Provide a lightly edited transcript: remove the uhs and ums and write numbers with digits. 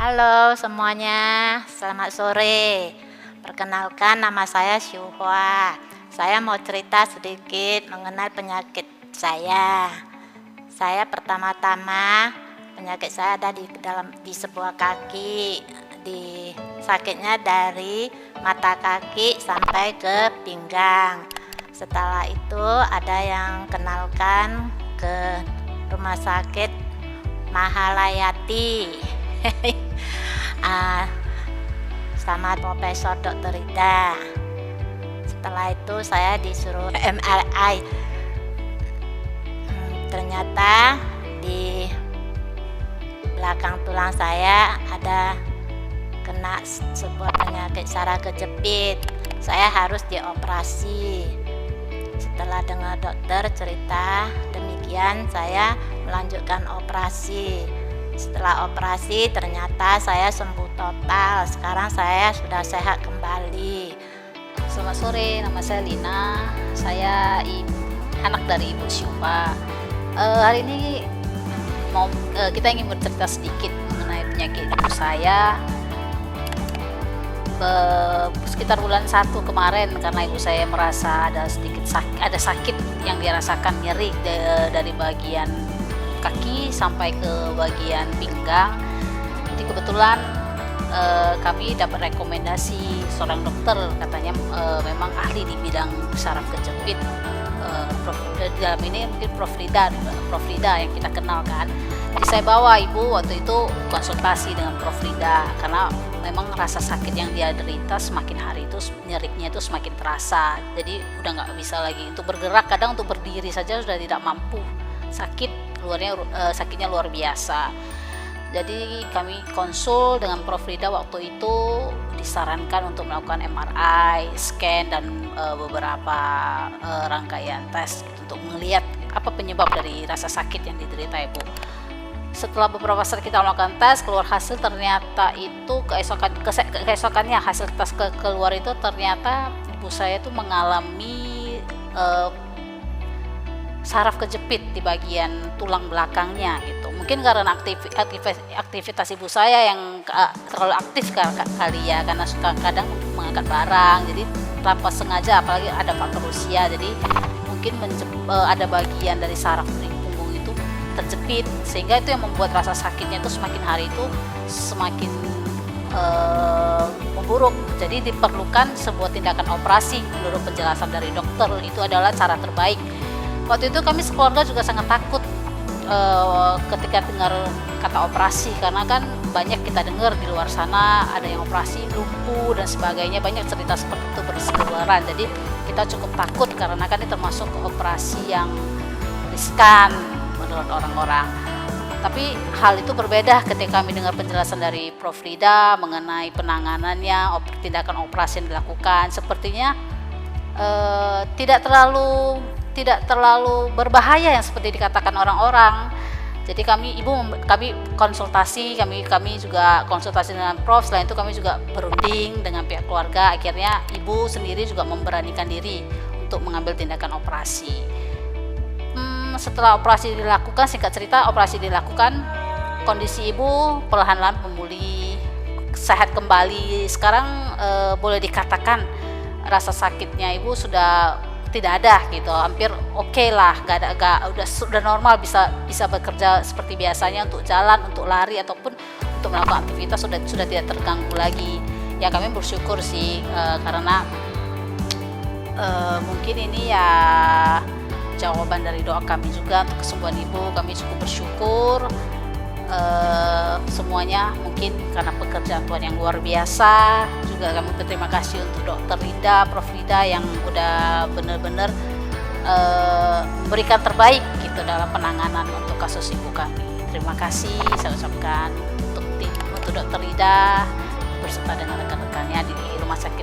Halo semuanya, selamat sore. Perkenalkan nama saya Syuhwa. Saya mau cerita sedikit mengenai penyakit saya. Saya pertama-tama penyakit saya ada di sebuah kaki. Sakitnya dari mata kaki sampai ke pinggang. Setelah itu ada yang kenalkan ke rumah sakit Mahalayati sama Profesor Dr. Ida. Setelah itu saya disuruh MRI. Ternyata di belakang tulang saya ada kena sebuah penyakit saraf kejepit. Saya harus dioperasi. Setelah dengar dokter cerita demikian, saya melanjutkan operasi. Setelah operasi ternyata saya sembuh total. Sekarang saya sudah sehat kembali. Selamat sore, nama saya Lina. Saya anak dari Ibu Syuhwa. Hari ini kita ingin bercerita sedikit mengenai penyakit ibu saya. Sekitar bulan 1 kemarin, karena ibu saya merasa ada sakit yang dirasakan, nyeri dari bagian kaki sampai ke bagian pinggang. Jadi kebetulan kami dapat rekomendasi seorang dokter, katanya memang ahli di bidang saraf kejepit. Dalam ini mungkin Prof Rida yang kita kenal kan. Jadi saya bawa ibu waktu itu konsultasi dengan Prof Rida, karena memang rasa sakit yang dia derita semakin hari itu nyerinya itu semakin terasa. Jadi udah nggak bisa lagi untuk bergerak, kadang untuk berdiri saja sudah tidak mampu. Sakitnya luar biasa. Jadi kami konsul dengan Prof Rida waktu itu, disarankan untuk melakukan MRI, scan dan beberapa rangkaian tes untuk melihat apa penyebab dari rasa sakit yang diderita ibu. Setelah beberapa saat kita melakukan tes, keluar hasil ternyata itu keesokannya hasil tes keluar itu ternyata ibu saya itu mengalami saraf kejepit di bagian tulang belakangnya gitu. Mungkin karena aktivitas ibu saya yang terlalu aktif kali ya, karena suka kadang mengangkat barang, jadi tanpa sengaja, apalagi ada faktor usia, jadi mungkin ada bagian dari saraf di punggung itu terjepit, sehingga itu yang membuat rasa sakitnya itu semakin hari itu semakin memburuk. Jadi diperlukan sebuah tindakan operasi. Menurut penjelasan dari dokter, itu adalah cara terbaik. Waktu itu kami sekeluarga juga sangat takut ketika dengar kata operasi, karena kan banyak kita dengar di luar sana ada yang operasi lumpuh dan sebagainya, banyak cerita seperti itu berseliweran. Jadi kita cukup takut karena kan ini termasuk operasi yang riskan menurut orang-orang. Tapi hal itu berbeda ketika kami dengar penjelasan dari Prof Rida mengenai penanganannya, tindakan operasi yang dilakukan. Sepertinya tidak terlalu berbahaya yang seperti dikatakan orang-orang. Jadi kami konsultasi, kami juga konsultasi dengan Prof. Selain itu kami juga berunding dengan pihak keluarga. Akhirnya ibu sendiri juga memberanikan diri untuk mengambil tindakan operasi. Setelah operasi dilakukan, singkat cerita operasi dilakukan, kondisi ibu perlahan-lahan memulih, sehat kembali. Sekarang boleh dikatakan rasa sakitnya ibu sudah tidak ada gitu, hampir oke lah, sudah normal, bisa bekerja seperti biasanya, untuk jalan, untuk lari ataupun untuk melakukan aktivitas sudah tidak terganggu lagi. Ya kami bersyukur sih, karena mungkin ini ya jawaban dari doa kami juga untuk kesembuhan ibu. Kami cukup bersyukur semuanya, mungkin karena pekerjaan Tuhan yang luar biasa. Juga kami berterima kasih untuk Dr. Rida, Prof Rida yang udah benar-benar memberikan terbaik gitu dalam penanganan untuk kasus ibu kami. Terima kasih saya ucapkan untuk Dr. Rida berserta dengan rekan-rekannya di Rumah Sakit